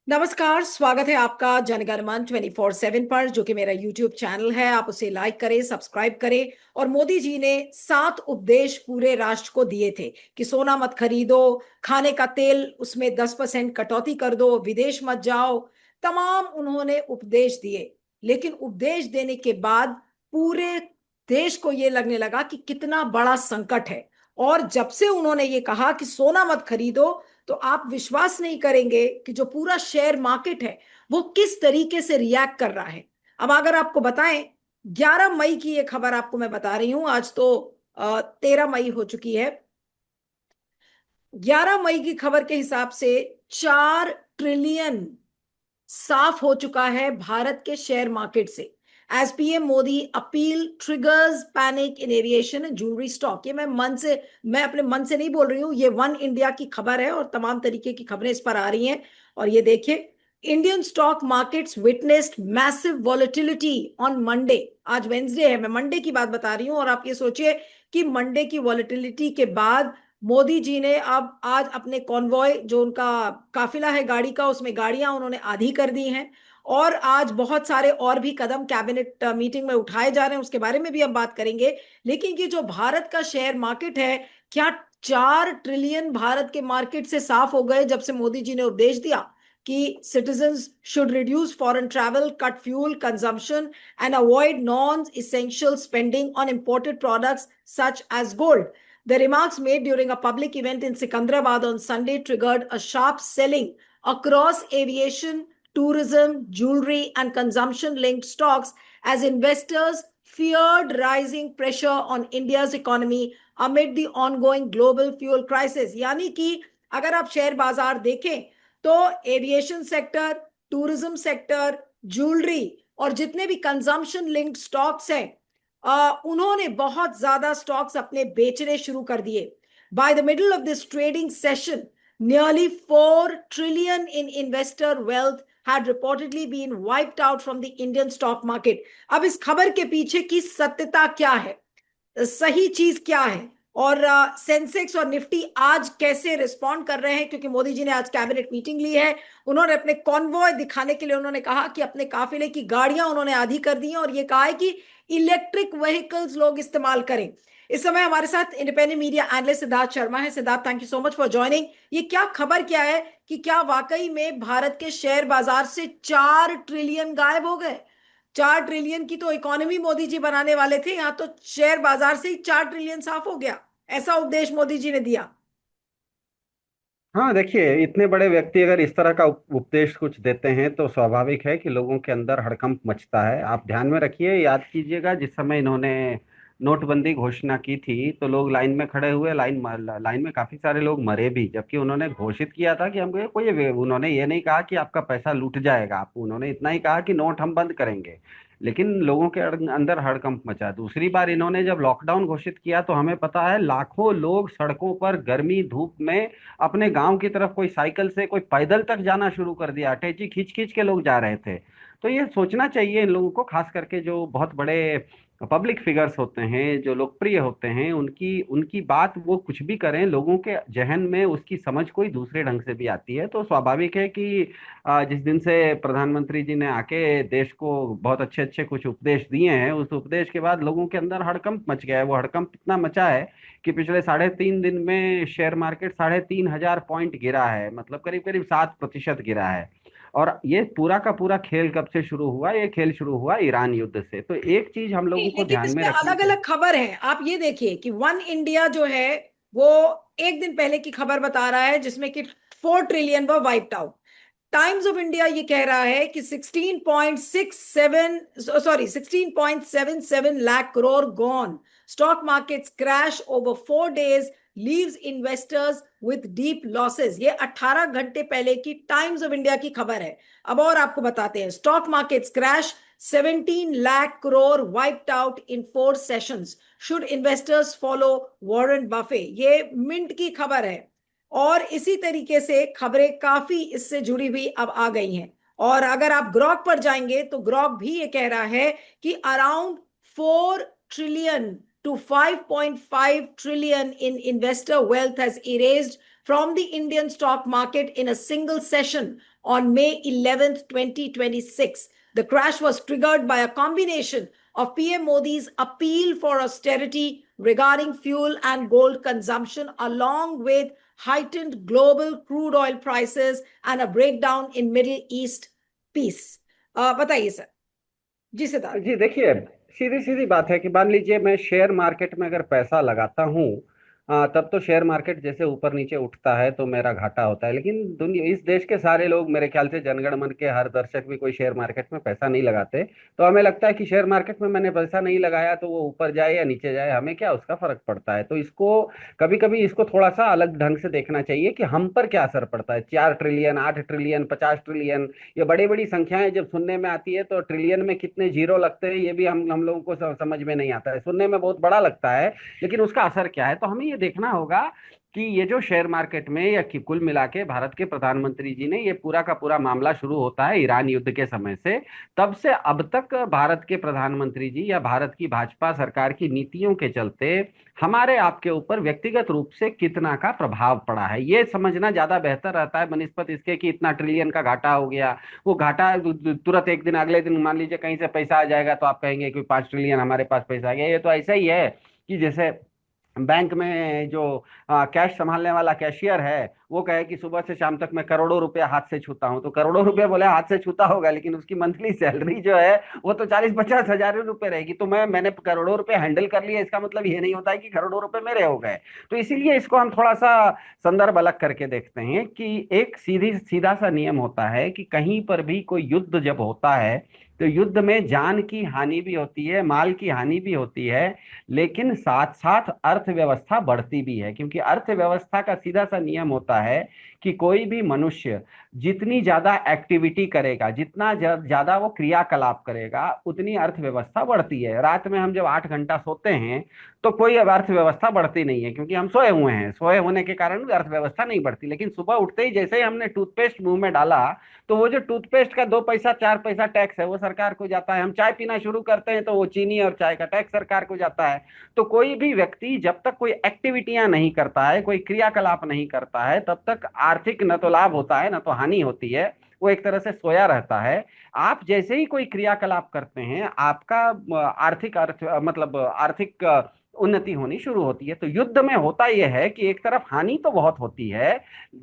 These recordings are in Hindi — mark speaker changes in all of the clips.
Speaker 1: नमस्कार, स्वागत है आपका जनगणमन 24/7 पर, जो कि मेरा यूट्यूब चैनल है। आप उसे लाइक करें, सब्सक्राइब करें। और मोदी जी ने 7 उपदेश पूरे राष्ट्र को दिए थे कि सोना मत खरीदो, खाने का तेल उसमें 10% कटौती कर दो, विदेश मत जाओ। तमाम उन्होंने उपदेश दिए। लेकिन उपदेश देने के बाद पूरे देश को यह लगने लगा कि कितना बड़ा संकट है। और जब से उन्होंने ये कहा कि सोना मत खरीदो, तो आप विश्वास नहीं करेंगे कि जो पूरा शेयर मार्केट है वो किस तरीके से रिएक्ट कर रहा है। अब अगर आपको बताएं, 11 मई की ये खबर आपको मैं बता रही हूं। आज तो 13 मई हो चुकी है। 11 मई की खबर के हिसाब से 4 ट्रिलियन साफ हो चुका है भारत के शेयर मार्केट से। As PM Modi appeal triggers panic in aviation and jewellery stock. ये मैं अपने मन से नहीं बोल रही हूं, ये वन इंडिया की खबर है और तमाम तरीके की खबरें इस पर आ रही हैं। और ये देखिए, Indian stock markets witnessed massive volatility on Monday. आज वेंसडे है, मैं मंडे की बात बता रही हूं। और आप ये सोचिए कि मंडे की वॉलेटिलिटी के बाद मोदी जी ने अब आज अपने कॉन्वॉय, जो उनका काफिला है गाड़ी का, उसमें गाड़ियां उन्होंने आधी कर दी हैं। और आज बहुत सारे और भी कदम कैबिनेट मीटिंग में उठाए जा रहे हैं, उसके बारे में भी हम बात करेंगे। लेकिन ये जो भारत का शेयर मार्केट है, क्या 4 ट्रिलियन भारत के मार्केट से साफ हो गए जब से मोदी जी ने उपदेश दिया कि citizens should reduce foreign travel, cut fuel consumption and avoid non essential spending on imported products such as gold. The remarks made during a public event in Secunderabad on Sunday triggered a sharp selling across aviation, tourism, jewelry, and consumption linked stocks as investors feared rising pressure on India's economy amid the ongoing global fuel crisis. यानी कि अगर आप शेयर बाजार देखें तो aviation sector, tourism sector, jewellery और जितने भी कंजम्पशन लिंक्ड स्टॉक्स हैं, उन्होंने बहुत ज्यादा स्टॉक्स अपने बेचने शुरू कर दिए। By the middle of this trading session, nearly 4 trillion in investor wealth had reportedly been wiped out from the Indian stock market. अब इस खबर के पीछे की सत्यता क्या है, सही चीज क्या है, और सेंसेक्स और निफ्टी आज कैसे रिस्पॉन्ड कर रहे हैं, क्योंकि मोदी जी ने आज कैबिनेट मीटिंग ली है। उन्होंने अपने कॉन्वॉय दिखाने के लिए उन्होंने कहा कि अपने काफिले की गाड़ियां उन्होंने आधी कर दी हैं, और ये कहा है कि इलेक्ट्रिक व्हीकल्स लोग इस्तेमाल करें। इस समय हमारे साथ independent media analyst Siddharth Sharma है। Siddharth, thank you so much for joining. ये क्या खबर क्या है कि क्या वाकई में भारत के शेयर बाजार से 4 ट्रिलियन गायब हो गए? 4 ट्रिलियन की तो इकोनॉमी मोदी जी बनाने वाले थे, यहां तो शेयर बाजार से ही 4 ट्रिलियन साफ हो गया। ऐसा उपदेश मोदी जी ने दिया।
Speaker 2: हाँ, देखिए, इतने बड़े व्यक्ति अगर इस तरह का उपदेश कुछ देते हैं तो स्वाभाविक है कि लोगों के अंदर हड़कंप मचता है। आप ध्यान में रखिए, याद कीजिएगा, जिस समय इन्होंने नोटबंदी घोषणा की थी तो लोग लाइन में खड़े हुए, लाइन में काफी सारे लोग मरे भी, जबकि उन्होंने घोषित किया था कि हमको उन्होंने ये नहीं कहा कि आपका पैसा लूट जाएगा, आप उन्होंने इतना ही कहा कि नोट हम बंद करेंगे। लेकिन लोगों के अंदर हड़कंप मचा। दूसरी बार इन्होंने जब लॉकडाउन घोषित किया तो हमें पता है लाखों लोग सड़कों पर गर्मी धूप में अपने गांव की तरफ, कोई साइकिल से, कोई पैदल तक जाना शुरू कर दिया। अटैची खींच खींच के लोग जा रहे थे। तो ये सोचना चाहिए इन लोगों को, खास करके जो बहुत बड़े पब्लिक फिगर्स होते हैं, जो लोकप्रिय होते हैं, उनकी उनकी बात वो कुछ भी करें, लोगों के जहन में उसकी समझ कोई दूसरे ढंग से भी आती है। तो स्वाभाविक है कि जिस दिन से प्रधानमंत्री जी ने आके देश को बहुत अच्छे अच्छे कुछ उपदेश दिए हैं, उस उपदेश के बाद लोगों के अंदर हड़कंप मच गया है। वो हड़कंप इतना मचा है कि पिछले 3.5 दिन में शेयर मार्केट 3,500 पॉइंट गिरा है, मतलब करीब करीब 7% गिरा है। और ये पूरा का पूरा खेल कब से शुरू हुआ? ये खेल शुरू हुआ ईरान युद्ध से। तो एक चीज हम लोगों को
Speaker 1: लेकिन
Speaker 2: ध्यान में
Speaker 1: इसमें
Speaker 2: रखनी
Speaker 1: अलग
Speaker 2: चाहिए।
Speaker 1: अलग खबर है। आप ये देखिए कि वन इंडिया जो है वो एक दिन पहले की खबर बता रहा है जिसमें कि 4 ट्रिलियन वो wiped out. Times of India ये कह रहा है कि 16.77 lakh crore gone. Stock markets crash over 4 days leaves investors with deep losses. ये 18 घंटे पहले की टाइम्स ऑफ इंडिया की खबर है। अब और आपको बताते हैं, stock markets crash, 17 lakh crore wiped out in 4 sessions. Should investors follow Warren Buffett? ये मिंट की खबर है। और इसी तरीके से खबरें काफी इससे जुड़ी हुई अब आ गई हैं। और अगर आप ग्रॉक पर जाएंगे तो ग्रॉक भी ये कह रहा है कि around 4 trillion to 5.5 trillion in investor wealth has erased from the Indian stock market in a single session on May 11th, 2026. The crash was triggered by a combination of PM Modi's appeal for austerity regarding fuel and gold consumption, along with heightened global crude oil prices and a breakdown in Middle East peace. बताइए सर। जी सिद्धार्थ।
Speaker 2: जी देखिए, सीधी सीधी बात है कि मान लीजिए मैं शेयर मार्केट में अगर पैसा लगाता हूँ, तब तो शेयर मार्केट जैसे ऊपर नीचे उठता है तो मेरा घाटा होता है। लेकिन दुनिया, इस देश के सारे लोग, मेरे ख्याल से जनगण मन के हर दर्शक भी कोई शेयर मार्केट में पैसा नहीं लगाते। तो हमें लगता है कि शेयर मार्केट में मैंने पैसा नहीं लगाया तो वो ऊपर जाए या नीचे जाए, हमें क्या उसका फर्क पड़ता है। तो इसको कभी कभी इसको थोड़ा सा अलग ढंग से देखना चाहिए कि हम पर क्या असर पड़ता है। 4 ट्रिलियन, 8 ट्रिलियन, 50 ट्रिलियन, ये बड़ी बड़ी संख्याएं जब सुनने में आती है तो ट्रिलियन में कितने जीरो लगते हैं ये भी हम लोगों को समझ में नहीं आता है। सुनने में बहुत बड़ा लगता है, लेकिन उसका असर क्या है। तो हमें ये देखना होगा कि ये जो शेयर मार्केट में, या कि कुल मिला के भारत के प्रधानमंत्री जी ने, ये पूरा का पूरा मामला शुरू होता है ईरान युद्ध के समय से, तब से अब तक भारत के प्रधानमंत्री जी या भारत की भाजपा सरकार की नीतियों के चलते हमारे आपके ऊपर व्यक्तिगत रूप से कितना का प्रभाव पड़ा है, ये समझना ज्यादा बेहतर रहता है बनिस्पत इसके कि इतना ट्रिलियन का घाटा हो गया। वो घाटा तुरंत एक दिन अगले दिन मान लीजिए कहीं से पैसा आ जाएगा तो आप कहेंगे कि 5 ट्रिलियन हमारे पास पैसा आ गया। ये तो ऐसा ही है कि जैसे बैंक में जो कैश संभालने वाला कैशियर है वो कहे कि सुबह से शाम तक मैं करोड़ों रुपया हाथ से छूता हूं, तो करोड़ों रुपए बोले हाथ से छूता होगा, लेकिन उसकी मंथली सैलरी जो है वो तो 40-50 हजार रुपए रहेगी। तो मैंने करोड़ों रुपए हैंडल कर लिया, इसका मतलब ये नहीं होता है कि करोड़ों रुपए मेरे हो गए। तो इसीलिए इसको हम थोड़ा सा संदर्भ अलग करके देखते हैं कि एक सीधा सा नियम होता है कि कहीं पर भी कोई युद्ध जब होता है तो युद्ध में जान की हानि भी होती है, माल की हानि भी होती है, लेकिन साथ साथ अर्थव्यवस्था बढ़ती भी है। क्योंकि अर्थव्यवस्था का सीधा सा नियम होता है कि कोई भी मनुष्य जितनी ज्यादा एक्टिविटी करेगा, जितना ज्यादा वो क्रियाकलाप करेगा, उतनी अर्थव्यवस्था बढ़ती है। रात में हम जब 8 घंटा सोते हैं तो कोई अब अर्थव्यवस्था बढ़ती नहीं है, क्योंकि हम सोए हुए हैं, सोए होने के कारण अर्थव्यवस्था नहीं बढ़ती। लेकिन सुबह उठते ही जैसे ही हमने टूथपेस्ट मुंह में डाला तो वो जो टूथपेस्ट का 2 पैसा 4 पैसा टैक्स है वो सरकार को जाता है। हम चाय पीना शुरू करते हैं तो वो चीनी और चाय का टैक्स सरकार को जाता है। तो कोई भी व्यक्ति जब तक कोई एक्टिविटियां नहीं करता है, कोई क्रियाकलाप नहीं करता है, तब तक आर्थिक न तो लाभ होता है न तो हानि होती है, वो एक तरह से सोया रहता है। आप जैसे ही कोई क्रियाकलाप करते हैं आपका मतलब आर्थिक उन्नति होनी शुरू होती है। तो युद्ध में होता यह है कि एक तरफ हानि तो बहुत होती है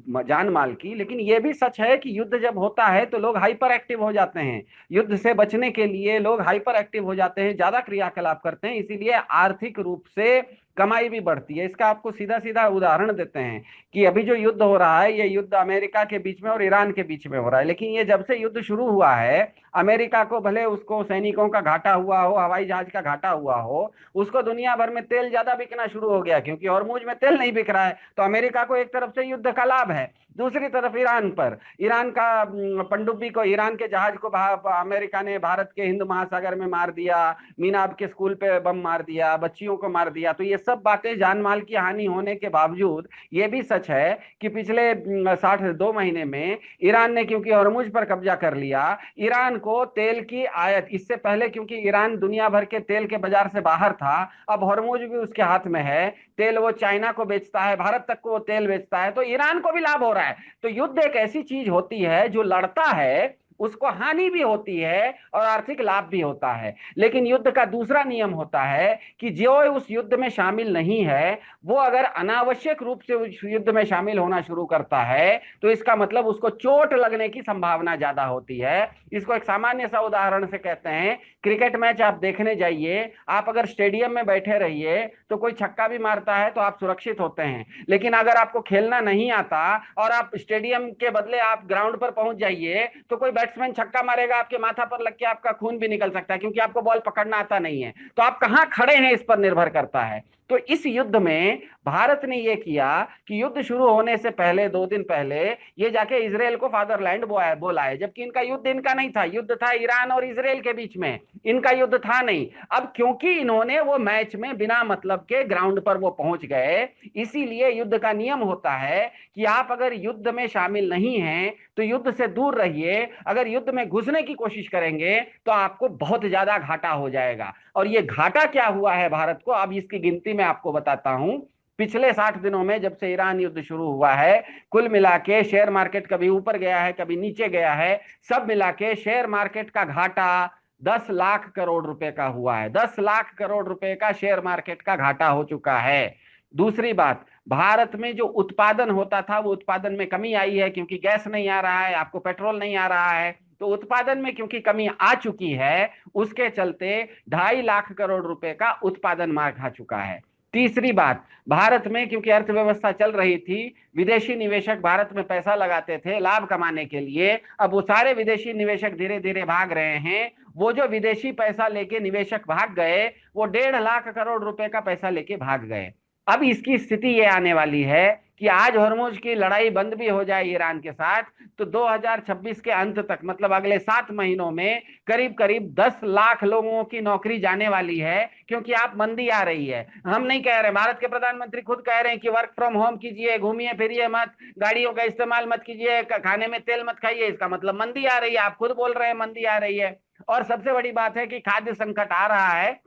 Speaker 2: जान माल की, लेकिन यह भी सच है कि युद्ध जब होता है तो लोग हाइपर एक्टिव हो जाते हैं। युद्ध से बचने के लिए लोग हाइपर एक्टिव हो जाते हैं, ज्यादा क्रियाकलाप करते हैं, इसीलिए आर्थिक रूप से कमाई भी बढ़ती है। इसका आपको सीधा सीधा उदाहरण देते हैं कि अभी जो युद्ध हो रहा है ये युद्ध अमेरिका के बीच में और ईरान के बीच में हो रहा है। लेकिन ये जब से युद्ध शुरू हुआ है, अमेरिका को भले उसको सैनिकों का घाटा हुआ हो, हवाई जहाज का घाटा हुआ हो, उसको दुनिया भर में तेल ज्यादा बिकना शुरू हो गया, क्योंकि हॉर्मुज में तेल नहीं बिक रहा है। तो अमेरिका को एक तरफ से युद्ध का लाभ है, दूसरी तरफ ईरान पर, ईरान का पनडुब्बी को, ईरान के जहाज को अमेरिका ने भारत के हिंद महासागर में मार दिया, मीनाब के स्कूल पे बम मार दिया, बच्चियों को मार दिया। तो ये सब बातें जान माल की हानि होने के बावजूद ये भी सच है कि पिछले 62 महीने में ईरान ने, क्योंकि हॉर्मुज पर कब्जा कर लिया, ईरान को तेल की आयात, इससे पहले क्योंकि ईरान दुनिया भर के तेल के बाजार से बाहर था, अब हॉर्मुज भी उसके हाथ में है, तेल वो चाइना को बेचता है, भारत तक को वो तेल बेचता है, तो ईरान को भी लाभ हो रहा है। तो युद्ध एक ऐसी चीज होती है जो लड़ता है उसको हानि भी होती है और आर्थिक लाभ भी होता है। लेकिन युद्ध का दूसरा नियम होता है कि जो उस युद्ध में शामिल नहीं है वो अगर अनावश्यक रूप से उस युद्ध में शामिल होना शुरू करता है तो इसका मतलब उसको चोट लगने की संभावना ज्यादा होती है। इसको एक सामान्य सा उदाहरण से कहते हैं, क्रिकेट मैच आप देखने जाइए, आप अगर स्टेडियम में बैठे रहिए तो कोई छक्का भी मारता है तो आप सुरक्षित होते हैं। लेकिन अगर आपको खेलना नहीं आता और आप स्टेडियम के बदले आप ग्राउंड पर पहुंच जाइए तो कोई बैट्समैन छक्का मारेगा, आपके माथा पर लग के आपका खून भी निकल सकता है, क्योंकि आपको बॉल पकड़ना आता नहीं है। तो आप कहां खड़े हैं इस पर निर्भर करता है। तो इस युद्ध में भारत ने यह किया कि युद्ध शुरू होने से पहले 2 दिन पहले ये जाके इजराइल को फादरलैंड बोला है, जबकि इनका युद्ध इनका नहीं था, युद्ध था ईरान और इजराइल के बीच में, इनका युद्ध था नहीं। अब क्योंकि इन्होंने वो मैच में बिना मतलब के ग्राउंड पर वो पहुंच गए, इसीलिए युद्ध का नियम होता है कि आप अगर युद्ध में शामिल नहीं हैं तो युद्ध से दूर रहिए। अगर युद्ध में घुसने की कोशिश करेंगे तो आपको बहुत ज्यादा घाटा हो जाएगा। और ये घाटा क्या हुआ है भारत को, अब इसकी गिनती मैं आपको बताता हूं। पिछले 60 दिनों में जब से ईरान युद्ध शुरू हुआ है, कुल मिला के शेयर मार्केट कभी ऊपर गया है, कभी नीचे गया है, सब मिला के शेयर मार्केट का घाटा 10 लाख करोड़ रुपए का हुआ है। 10 लाख करोड़ रुपए का शेयर मार्केट का घाटा हो चुका है। दूसरी बात, भारत में जो उत्पादन होता था वो उत्पादन में कमी आई है, क्योंकि गैस नहीं आ रहा है, आपको पेट्रोल नहीं आ रहा है, तो उत्पादन में क्योंकि कमी आ चुकी है, उसके चलते 2.5 लाख करोड़ रुपए का उत्पादन मार खा चुका है। तीसरी बात, भारत में क्योंकि अर्थव्यवस्था चल रही थी, विदेशी निवेशक भारत में पैसा लगाते थे लाभ कमाने के लिए, अब वो सारे विदेशी निवेशक धीरे धीरे भाग रहे हैं। वो जो विदेशी पैसा लेके निवेशक भाग गए, वो 1.5 लाख करोड़ रुपए का पैसा लेके भाग गए। अब इसकी स्थिति ये आने वाली है कि आज हॉर्मुज की लड़ाई बंद भी हो जाए ईरान के साथ, तो 2026 के अंत तक, मतलब अगले 7 महीनों में करीब करीब 10 लाख लोगों की नौकरी जाने वाली है, क्योंकि आप मंदी आ रही है। हम नहीं कह रहे, भारत के प्रधानमंत्री खुद कह रहे हैं कि वर्क फ्रॉम होम कीजिए, घूमिए फिरिए मत, गाड़ियों का इस्तेमाल मत कीजिए, खाने में तेल मत खाइए, इसका मतलब मंदी आ रही है। आप खुद बोल रहे हैं मंदी आ रही है। और सबसे बड़ी बात है कि खाद्य संकट आ रहा है,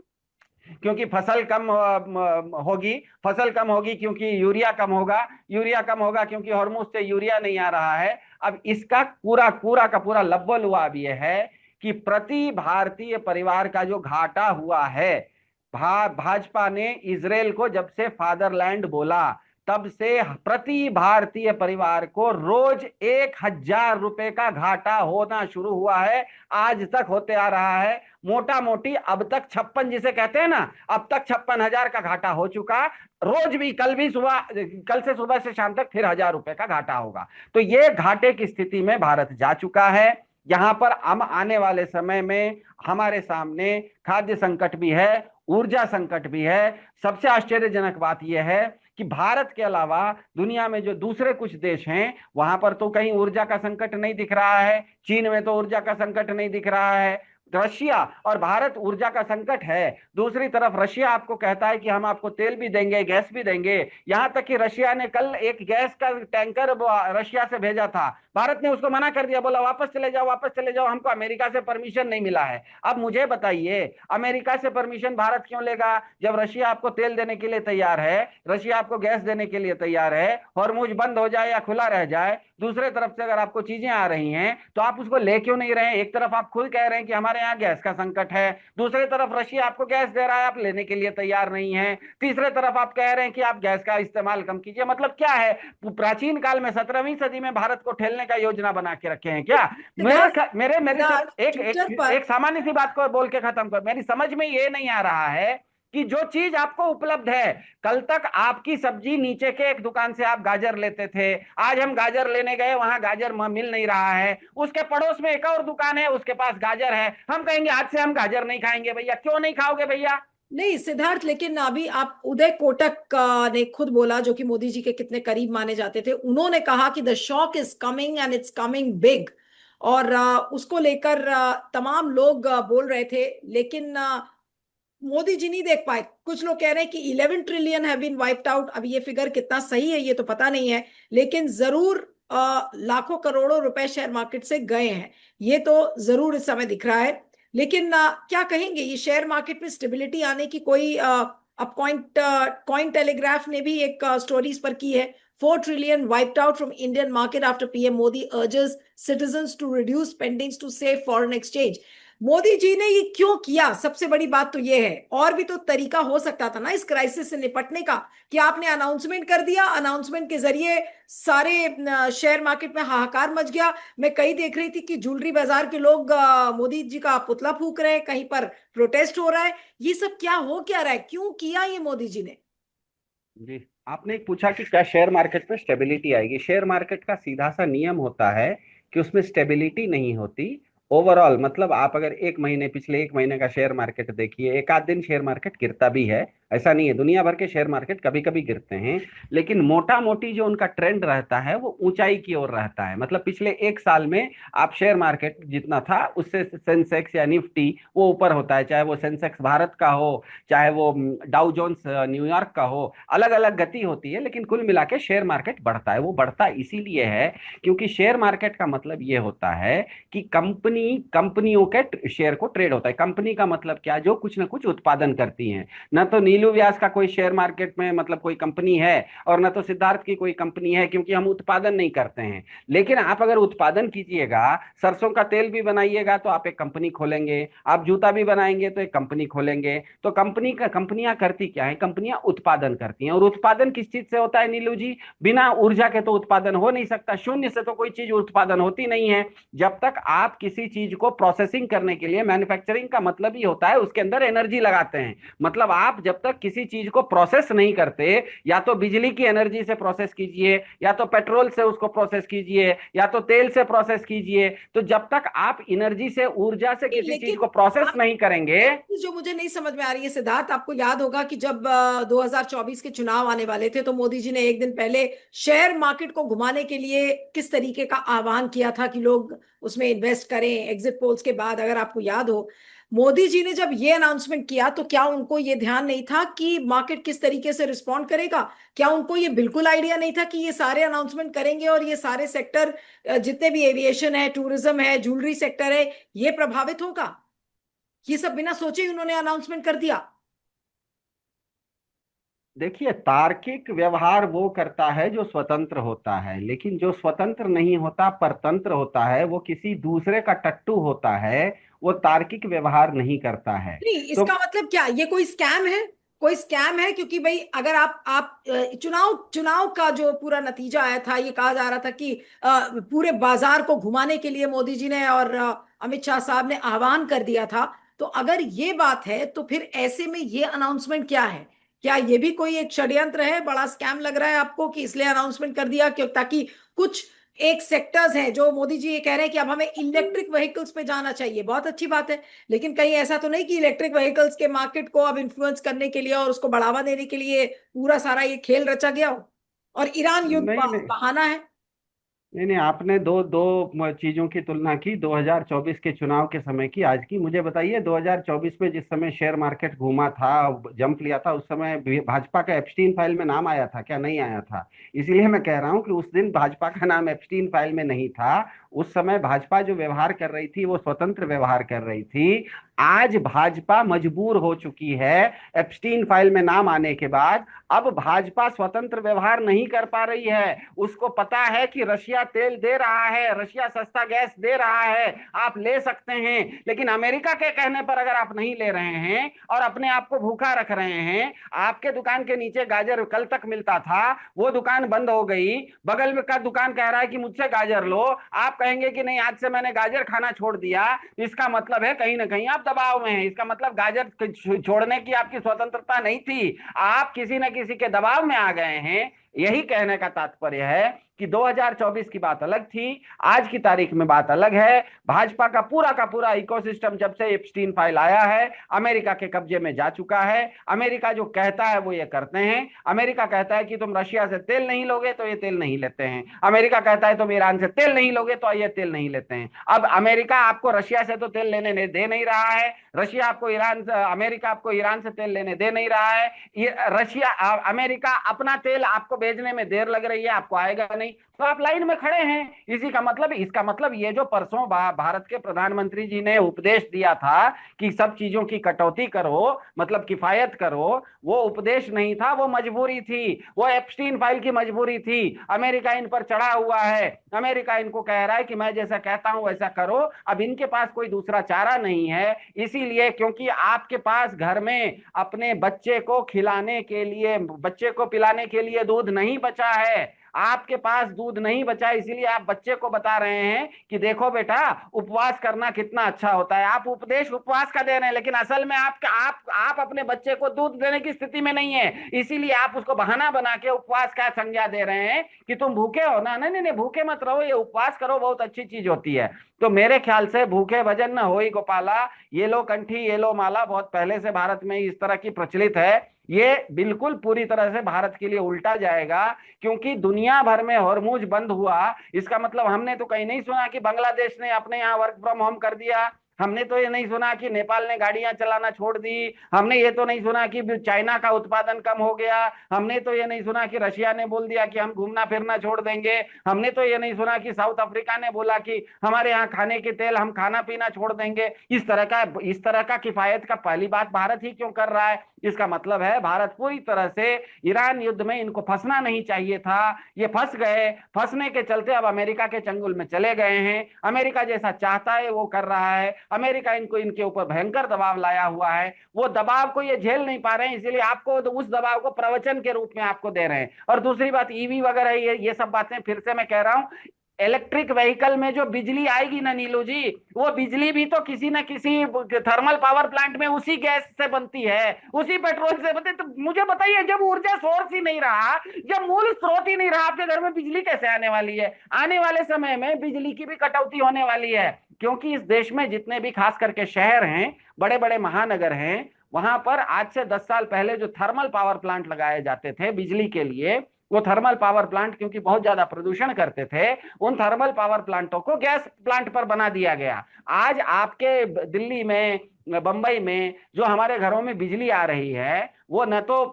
Speaker 2: क्योंकि फसल कम होगी, फसल कम होगी क्योंकि यूरिया कम होगा, यूरिया कम होगा क्योंकि हॉर्मुज से यूरिया नहीं आ रहा है। अब इसका पूरा पूरा का पूरा लब्बल हुआ अब यह है कि प्रति भारतीय परिवार का जो घाटा हुआ है, भाजपा ने इजराइल को जब से फादरलैंड बोला, तब से प्रति भारतीय परिवार को रोज 1,000 रुपए का घाटा होना शुरू हुआ है, आज तक होते आ रहा है। मोटा मोटी अब तक 56, जिसे कहते हैं ना, अब तक 56,000 का घाटा हो चुका। रोज भी, कल से सुबह से शाम तक फिर 1,000 रुपए का घाटा होगा। तो ये घाटे की स्थिति में भारत जा चुका है। यहां पर हम आने वाले समय में हमारे सामने खाद्य संकट भी है, ऊर्जा संकट भी है। सबसे आश्चर्यजनक बात यह है कि भारत के अलावा दुनिया में जो दूसरे कुछ देश हैं, वहां पर तो कहीं ऊर्जा का संकट नहीं दिख रहा है। चीन में तो ऊर्जा का संकट नहीं दिख रहा है। रशिया और भारत ऊर्जा का संकट है। दूसरी तरफ रशिया आपको कहता है कि हम आपको तेल भी देंगे, गैस भी देंगे। यहां तक कि रशिया ने कल एक गैस का टैंकर रशिया से भेजा था, भारत ने उसको मना कर दिया, बोला वापस चले जाओ, वापस चले जाओ, हमको अमेरिका से परमिशन नहीं मिला है। अब मुझे बताइए, अमेरिका से परमिशन भारत क्यों लेगा जब रशिया आपको तेल देने के लिए तैयार है, रशिया आपको गैस देने के लिए तैयार है। हॉर्मुज बंद हो जाए या खुला रह जाए, दूसरे तरफ से अगर आपको चीजें आ रही हैं तो आप उसको ले क्यों नहीं रहे? एक तरफ आप खुद कह रहे हैं कि हमारे यहाँ गैस का संकट है, दूसरी तरफ रशिया आपको गैस दे रहा है, आप लेने के लिए तैयार नहीं है, तीसरे तरफ आप कह रहे हैं कि आप गैस का इस्तेमाल कम कीजिए। मतलब क्या है? प्राचीन काल में 17वीं सदी में भारत को ठेलने का योजना बना के रखे हैं क्या?
Speaker 1: सिद्धार्थ,
Speaker 2: मेरे मेरे
Speaker 1: सिद्धार्थ,
Speaker 2: एक
Speaker 1: ट्विटर
Speaker 2: एक
Speaker 1: पर
Speaker 2: एक सामान्य सी बात को बोल के खत्म कर, मेरी समझ में ये नहीं आ रहा है कि जो चीज आपको उपलब्ध है, कल तक आपकी सब्जी नीचे के एक दुकान से आप गाजर लेते थे, आज हम गाजर लेने गए, वहां गाजर मिल नहीं रहा है, उसके पड़ोस में एक और दुकान है, उसके पास गाजर है, हम कहेंगे आज से हम गाजर नहीं खाएंगे। भैया क्यों नहीं खाओगे भैया?
Speaker 1: नहीं सिद्धार्थ, लेकिन अभी आप उदय कोटक ने खुद बोला, जो कि मोदी जी के कितने करीब माने जाते थे, उन्होंने कहा कि the shock is coming and it's coming big. और उसको लेकर तमाम लोग बोल रहे थे, लेकिन मोदी जी नहीं देख पाए। कुछ लोग कह रहे हैं कि 11 trillion have been wiped out. अब ये फिगर कितना सही है ये तो पता नहीं है, लेकिन जरूर लाखों करोड़ों रुपए शेयर मार्केट से गए हैं, ये तो जरूर इस समय दिख रहा है। लेकिन क्या कहेंगे, ये शेयर मार्केट में स्टेबिलिटी आने की कोई अब कॉइन टेलीग्राफ ने भी एक स्टोरी इस पर की है। 4 trillion wiped out from Indian market after PM Modi urges citizens to reduce spendings to save foreign exchange. Modi ji ने ये क्यों किया? सबसे बड़ी बात तो ये है, और भी तो तरीका हो सकता था ना इस क्राइसिस से निपटने का, कि आपने अनाउंसमेंट कर दिया, अनाउंसमेंट के जरिए सारे शेयर मार्केट में हाहाकार मच गया। मैं कहीं देख रही थी कि ज्वेलरी बाजार के लोग मोदी जी का पुतला फूक रहे हैं, कहीं पर प्रोटेस्ट हो रहा है। ये सब क्या हो क्या रहा है? क्यों किया ये मोदी जी ने?
Speaker 2: जी, आपने एक पूछा कि क्या शेयर मार्केट में स्टेबिलिटी आएगी। शेयर मार्केट का सीधा सा नियम होता है कि उसमें स्टेबिलिटी नहीं होती। ओवरऑल मतलब आप अगर पिछले 1 महीने का शेयर मार्केट देखिए, एक आध दिन शेयर मार्केट गिरता भी है, ऐसा नहीं है, दुनिया भर के शेयर मार्केट कभी कभी गिरते हैं, लेकिन मोटा मोटी जो उनका ट्रेंड रहता है वो ऊंचाई की ओर रहता है। मतलब पिछले 1 साल में आप शेयर मार्केट जितना था उससे सेंसेक्स या निफ्टी वो ऊपर होता है, चाहे वो सेंसेक्स भारत का हो, चाहे वो डाउ जोन्स न्यूयॉर्क का हो, अलग अलग गति होती है, लेकिन कुल मिला के शेयर मार्केट बढ़ता है। वो बढ़ता इसीलिए है क्योंकि शेयर मार्केट का मतलब ये होता है कि कंपनियों के शेयर को ट्रेड होता है। कंपनी का मतलब क्या? जो कुछ ना कुछ उत्पादन करती हैं, न तो नीलू व्यास का कोई शेयर मार्केट में मतलब कोई कंपनी है, और न तो सिद्धार्थ की कोई कंपनी है, क्योंकि हम उत्पादन नहीं करते हैं। लेकिन आप अगर उत्पादन कीजिएगा, सरसों का तेल भी बनाइएगा तो आप एक कंपनी खोलेंगे, आप जूता भी बनाएंगे तो एक कंपनी खोलेंगे। तो कंपनियां करती क्या है? कंपनियां उत्पादन करती हैं। और उत्पादन किस चीज से होता है नीलू जी? बिना ऊर्जा के तो उत्पादन हो नहीं सकता, शून्य से तो कोई चीज उत्पादन होती नहीं है। जब तक आप किसी चीज को प्रोसेसिंग करने के लिए, मैन्युफैक्चरिंग का मतलब ही होता है उसके अंदर एनर्जी लगाते हैं, मतलब आप जब तक किसी चीज को प्रोसेस नहीं करते, या तो बिजली की एनर्जी से प्रोसेस कीजिए, या तो पेट्रोल से उसको प्रोसेस कीजिए, या तो तेल से प्रोसेस कीजिए, तो जब तक आप एनर्जी से, ऊर्जा से
Speaker 1: नहीं,
Speaker 2: किसी चीज
Speaker 1: लेकिन
Speaker 2: को प्रोसेस
Speaker 1: आप
Speaker 2: नहीं करेंगे।
Speaker 1: एक चीज जो मुझे नहीं समझ में आ रही है सिद्धार्थ, आपको याद होगा कि जब 2024 के चुनाव आने वाले थे तो मोदी जी ने एक दिन पहले शेयर मार्केट को घुमाने के लिए किस तरीके का आह्वान किया था कि लोग उसमें इन्वेस्ट करें एग्जिट पोल्स के बाद, अगर आपको याद हो। मोदी जी ने जब ये अनाउंसमेंट किया तो क्या उनको ये ध्यान नहीं था कि मार्केट किस तरीके से रिस्पॉन्ड करेगा? क्या उनको ये बिल्कुल आइडिया नहीं था कि ये सारे अनाउंसमेंट करेंगे और ये सारे सेक्टर, जितने भी एविएशन है, टूरिज्म है, ज्वेलरी सेक्टर है, ये प्रभावित होगा? ये सब बिना सोचे ही उन्होंने अनाउंसमेंट कर दिया।
Speaker 2: देखिए, तार्किक व्यवहार वो करता है जो स्वतंत्र होता है, लेकिन जो स्वतंत्र नहीं होता, परतंत्र होता है, वो किसी दूसरे का टट्टू होता है, वो तार्किक व्यवहार नहीं करता है।
Speaker 1: नहीं,
Speaker 2: तो
Speaker 1: इसका मतलब क्या, ये कोई स्कैम है? कोई स्कैम है? क्योंकि भाई अगर आप चुनाव चुनाव का जो पूरा नतीजा आया था, ये कहा जा रहा था कि पूरे बाजार को घुमाने के लिए मोदी जी ने और अमित शाह साहब ने आह्वान कर दिया था। तो अगर ये बात है तो फिर ऐसे में ये अनाउंसमेंट क्या है? क्या ये भी कोई एक षड्यंत्र है, बड़ा स्कैम लग रहा है आपको कि इसलिए अनाउंसमेंट कर दिया क्यों, ताकि कुछ एक सेक्टर्स हैं जो मोदी जी ये कह रहे हैं कि अब हमें इलेक्ट्रिक व्हीकल्स पे जाना चाहिए, बहुत अच्छी बात है। लेकिन कहीं ऐसा तो नहीं कि इलेक्ट्रिक व्हीकल्स के मार्केट को अब इन्फ्लुएंस करने के लिए और उसको बढ़ावा देने के लिए पूरा सारा ये खेल रचा गया हो और ईरान युद्ध
Speaker 2: नहीं नहीं
Speaker 1: बहाना है?
Speaker 2: नहीं नहीं, आपने दो दो चीजों की तुलना की, 2024 के चुनाव के समय की, आज की। मुझे बताइए, 2024 में जिस समय शेयर मार्केट घूमा था, जंप लिया था, उस समय भाजपा का एप्स्टीन फाइल में नाम आया था क्या? नहीं आया था। इसीलिए मैं कह रहा हूं कि उस दिन भाजपा का नाम एप्स्टीन फाइल में नहीं था। उस समय भाजपा जो व्यवहार कर रही थी वो स्वतंत्र व्यवहार कर रही थी। आज भाजपा मजबूर हो चुकी है एप्स्टीन फाइल में नाम आने के बाद। अब भाजपा स्वतंत्र व्यवहार नहीं कर पा रही है। उसको पता है कि रशिया तेल दे रहा है, रशिया सस्ता गैस दे रहा है, आप ले सकते हैं, लेकिन अमेरिका के कहने पर अगर आप नहीं ले रहे हैं और अपने आप को भूखा रख रहे हैं, आपके दुकान के नीचे गाजर कल तक मिलता था, वो दुकान बंद हो गई, बगल में का दुकान कह रहा है कि मुझसे गाजर लो, आप कहेंगे कि नहीं, आज से मैंने गाजर खाना छोड़ दिया, तो इसका मतलब है कहीं ना कहीं आप दबाव में हैं। इसका मतलब गाजर छोड़ने की आपकी स्वतंत्रता नहीं थी, आप किसी न किसी के दबाव में आ गए हैं। यही कहने का तात्पर्य है कि 2024 की बात अलग थी, आज की तारीख में बात अलग है। भाजपा का पूरा इकोसिस्टम जब से एप्स्टीन फाइल आया है, अमेरिका के कब्जे में जा चुका है। अमेरिका जो कहता है वो ये करते हैं। अमेरिका कहता है कि तुम रशिया से तेल नहीं लोगे तो ये तेल नहीं लेते हैं। अमेरिका कहता है तुम ईरान से तेल नहीं लोगे तो ये तेल नहीं लेते हैं। अब अमेरिका आपको रशिया से तो तेल लेने दे नहीं रहा है, रशिया आपको ईरान से, अमेरिका आपको ईरान से तेल लेने दे नहीं रहा है। रशिया, अमेरिका अपना तेल आपको भेजने में देर लग रही है, आपको आएगा नहीं, तो आप लाइन में खड़े हैं। इसका मतलब ये जो परसों भारत के प्रधानमंत्री जी ने उपदेश दिया था कि सब चीजों की कटौती करो, मतलब किफायत करो, वो उपदेश नहीं था, वो मजबूरी थी, वो एप्स्टीन फाइल की मजबूरी थी। अमेरिका इन पर चढ़ा हुआ है, अमेरिका इनको कह रहा है कि मैं जैसा कहता हूं वैसा करो। अब इनके पास कोई दूसरा चारा नहीं है, इसीलिए, क्योंकि आपके पास घर में अपने बच्चे को खिलाने के लिए, बच्चे को पिलाने के लिए दूध नहीं बचा है, आपके पास दूध नहीं बचा, इसीलिए आप बच्चे को बता रहे हैं कि देखो बेटा, उपवास करना कितना अच्छा होता है। आप उपदेश उपवास का दे रहे हैं, लेकिन असल में आप अपने बच्चे को दूध देने की स्थिति में नहीं है, इसीलिए आप उसको बहाना बना के उपवास का संज्ञा दे रहे हैं कि तुम भूखे हो ना। नहीं नहीं नहीं, भूखे मत रहो, ये उपवास करो, बहुत अच्छी चीज होती है। तो मेरे ख्याल से भूखे भजन न होई गोपाला, ये लो कंठी ये लो माला बहुत पहले से भारत में इस तरह की प्रचलित है। ये बिल्कुल पूरी तरह से भारत के लिए उल्टा जाएगा, क्योंकि दुनिया भर में हॉर्मुज बंद हुआ, इसका मतलब हमने तो कहीं नहीं सुना कि बांग्लादेश ने अपने यहाँ वर्क फ्रॉम होम कर दिया, हमने तो ये नहीं सुना कि नेपाल ने गाड़ियां चलाना छोड़ दी, हमने ये तो नहीं सुना कि चाइना का उत्पादन कम हो गया, हमने तो ये नहीं सुना कि रशिया ने बोल दिया कि हम घूमना फिरना छोड़ देंगे, हमने तो ये नहीं सुना कि साउथ अफ्रीका ने बोला कि हमारे यहाँ खाने के तेल हम खाना पीना छोड़ देंगे। इस तरह का किफायत का पहली बात भारत ही क्यों कर रहा है? इसका मतलब है भारत पूरी तरह से ईरान युद्ध में इनको फंसना नहीं चाहिए था, ये फंस गए। फंसने के चलते अब अमेरिका के चंगुल में चले गए हैं। अमेरिका जैसा चाहता है वो कर रहा है। अमेरिका इनको इनके ऊपर भयंकर दबाव लाया हुआ है, वो दबाव को ये झेल नहीं पा रहे हैं, इसीलिए आपको तो उस दबाव को प्रवचन के रूप में आपको दे रहे हैं। और दूसरी बात ईवी वगैरह, ये सब बातें फिर से मैं कह रहा हूं, इलेक्ट्रिक व्हीकल में जो बिजली आएगी ना नीलू जी, वो बिजली भी तो किसी न किसी थर्मल पावर प्लांट में उसी गैस से बनती है, उसी पेट्रोल से बनती है। तो मुझे बताइए, जब ऊर्जा सोर्स ही नहीं रहा, जब मूल स्रोत ही नहीं रहा, आपके घर में बिजली कैसे आने वाली है? आने वाले समय में बिजली की भी कटौती होने वाली है, क्योंकि इस देश में जितने भी खास करके शहर हैं, बड़े बड़े महानगर हैं, वहां पर आज से 10 साल पहले जो थर्मल पावर प्लांट लगाए जाते थे बिजली के लिए, वो थर्मल पावर प्लांट क्योंकि बहुत ज्यादा प्रदूषण करते थे, उन थर्मल पावर प्लांटों को गैस प्लांट पर बना दिया गया। आज आपके दिल्ली में, बंबई में जो हमारे घरों में बिजली आ रही है, वो न तो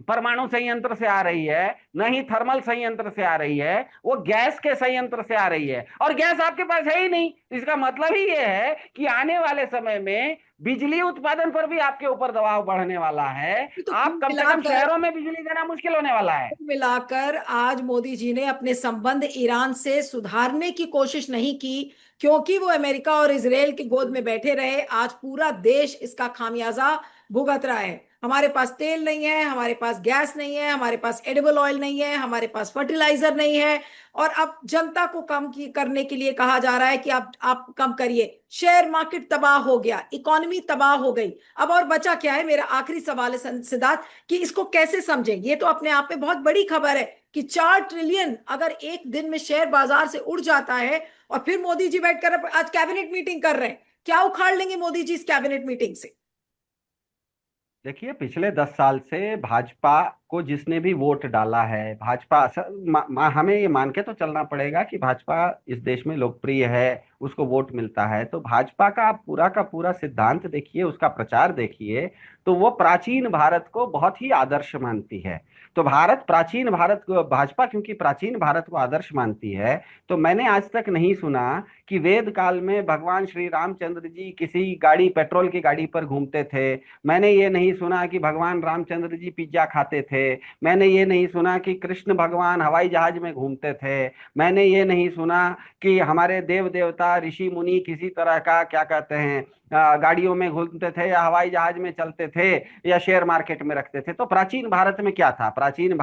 Speaker 2: परमाणु संयंत्र से आ रही है, न ही थर्मल संयंत्र से आ रही है, वो गैस के संयंत्र से आ रही है। और गैस आपके पास है ही नहीं। इसका मतलब ही ये है कि आने वाले समय में बिजली उत्पादन पर भी आपके ऊपर दबाव बढ़ने वाला है।
Speaker 1: तो
Speaker 2: आप
Speaker 1: कुल
Speaker 2: कम से कम
Speaker 1: मिलाकर
Speaker 2: शहरों में बिजली देना मुश्किल होने वाला है।
Speaker 1: मिलाकर आज मोदी जी ने अपने संबंध ईरान से सुधारने की कोशिश नहीं की, क्योंकि वो अमेरिका और इजराइल की गोद में बैठे रहे। आज पूरा देश इसका खामियाजा भुगत रहा है। हमारे पास तेल नहीं है, हमारे पास गैस नहीं है, हमारे पास एडिबल ऑयल नहीं है, हमारे पास फर्टिलाइजर नहीं है। और अब जनता को करने के लिए कहा जा रहा है कि आप कम करिए। शेयर मार्केट तबाह हो गया, इकोनॉमी तबाह हो गई। अब और बचा क्या है? मेरा आखिरी सवाल है सिद्धार्थ, कि इसको कैसे समझें। ये तो अपने आप में बहुत बड़ी खबर है कि 4 ट्रिलियन अगर एक दिन में शेयर बाजार से उड़ जाता है, और फिर मोदी जी बैठकर आज कैबिनेट मीटिंग कर रहे हैं। क्या उखाड़ लेंगे मोदी जी इस कैबिनेट मीटिंग से?
Speaker 2: देखिए, पिछले 10 साल से भाजपा को जिसने भी वोट डाला है, भाजपा हमें ये मान के तो चलना पड़ेगा कि भाजपा इस देश में लोकप्रिय है, उसको वोट मिलता है। तो भाजपा का पूरा सिद्धांत देखिए, उसका प्रचार देखिए, तो वो प्राचीन भारत को बहुत ही आदर्श मानती है। तो प्राचीन भारत को भाजपा क्योंकि प्राचीन भारत को आदर्श मानती है, तो मैंने आज तक नहीं सुना कि वेद काल में भगवान श्री रामचंद्र जी किसी पेट्रोल की गाड़ी पर घूमते थे। मैंने ये नहीं सुना कि भगवान रामचंद्र जी पिज्जा खाते थे। मैंने ये नहीं सुना कि कृष्ण भगवान हवाई जहाज में घूमते थे। मैंने ये नहीं सुना कि हमारे देव देवता ऋषि मुनि किसी तरह का क्या कहते हैं गाड़ियों में घूमते थे, या हवाई जहाज में चलते थे, या शेयर मार्केट में रखते थे। तो प्राचीन भारत में क्या था? प्राचीन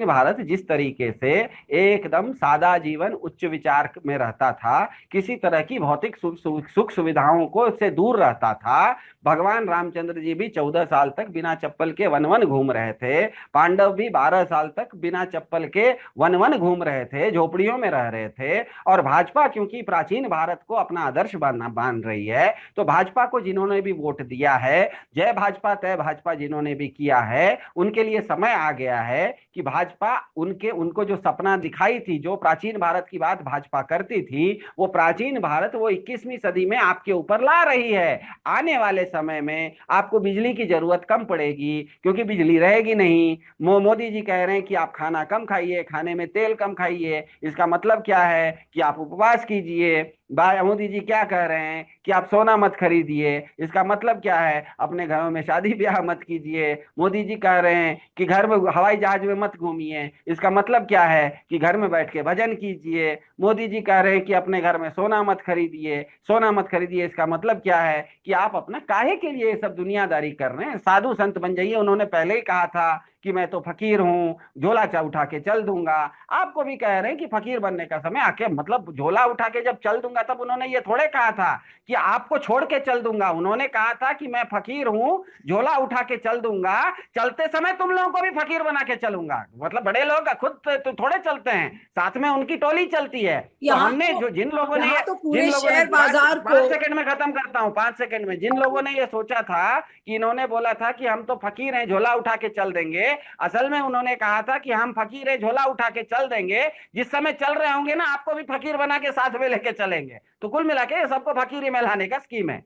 Speaker 2: भारत जिस तरीके से एकदम सादा जीवन उच्च विचार में रहता था, किसी तरह की भौतिक सुख सुविधाओं को से दूर रहता था। भगवान रामचंद्र जी भी 14 साल तक बिना चप्पल के वन वन घूम रहे थे। पांडव भी 12 साल तक बिना चप्पल के वन वन घूम रहे थे, झोपड़ियों में रह रहे थे। और भाजपा क्योंकि प्राचीन भारत को अपना आदर्श मान रही है, तो भाजपा को जिन्होंने भी वोट दिया है, जय भाजपा तय भाजपा जिन्होंने भी किया है, उनके लिए समय आ गया है कि भाजपा उनको जो सपना दिखाई थी, जो प्राचीन भारत की बात भाजपा करती थी, वो प्राचीन भारत वो 21वीं सदी में आपके ऊपर ला रही है। आने वाले समय में आपको बिजली की जरूरत कम पड़ेगी, क्योंकि बिजली रहेगी नहीं। मोदी जी कह रहे हैं कि आप खाना कम खाइए, खाने में तेल कम खाइए। इसका मतलब क्या है कि आप उपवास कीजिए। मोदी जी क्या कह रहे हैं कि आप सोना मत खरीदिए। इसका मतलब क्या है? अपने घरों में शादी ब्याह मत कीजिए। मोदी जी कह रहे हैं कि घर में हवाई जहाज में मत घूमिए। इसका मतलब क्या है? कि घर में बैठ के भजन कीजिए। मोदी जी कह रहे हैं कि अपने घर में सोना मत खरीदिए, सोना मत खरीदिए। इसका मतलब क्या है? कि आप अपना काहे के लिए ये सब दुनियादारी कर रहे हैं? साधु संत बन जाइए। उन्होंने पहले ही कहा था कि मैं तो फकीर हूँ, झोला उठा के चल दूंगा। आपको भी कह रहे हैं कि फकीर बनने का समय आके, मतलब झोला उठा के जब चल दूंगा, तब उन्होंने ये थोड़े कहा था कि आपको छोड़ के चल दूंगा। उन्होंने कहा था कि मैं फकीर हूं, झोला उठा के चल दूंगा, चलते समय तुम लोगों को भी फकीर बना के चलूंगा। मतलब बड़े लोग खुद तो थोड़े चलते हैं, साथ में उनकी टोली चलती है। तो
Speaker 1: यहाँ
Speaker 2: हमने
Speaker 1: तो
Speaker 2: जो
Speaker 1: यहाँ तो
Speaker 2: जिन
Speaker 1: पूरे
Speaker 2: लोगों ने
Speaker 1: शेयर
Speaker 2: पांच
Speaker 1: बाजार को।
Speaker 2: पांच सेकंड में खत्म करता हूं, 5 सेकंड में, जिन लोगों ने ये सोचा था कि इन्होंने बोला था कि हम तो फकीर हैं, झोला उठा के चल देंगे, असल में उन्होंने कहा था कि हम फकीर हैं, झोला उठा के चल देंगे। जिस समय चल रहे होंगे ना, आपको भी फकीर बना के साथ में लेके चलेंगे। तो कुल मिला के सबको फकीरी में लाने का स्कीम है।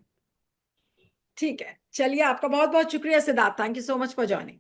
Speaker 1: ठीक है, चलिए, आपका बहुत बहुत शुक्रिया Siddharth. Thank you so much for joining.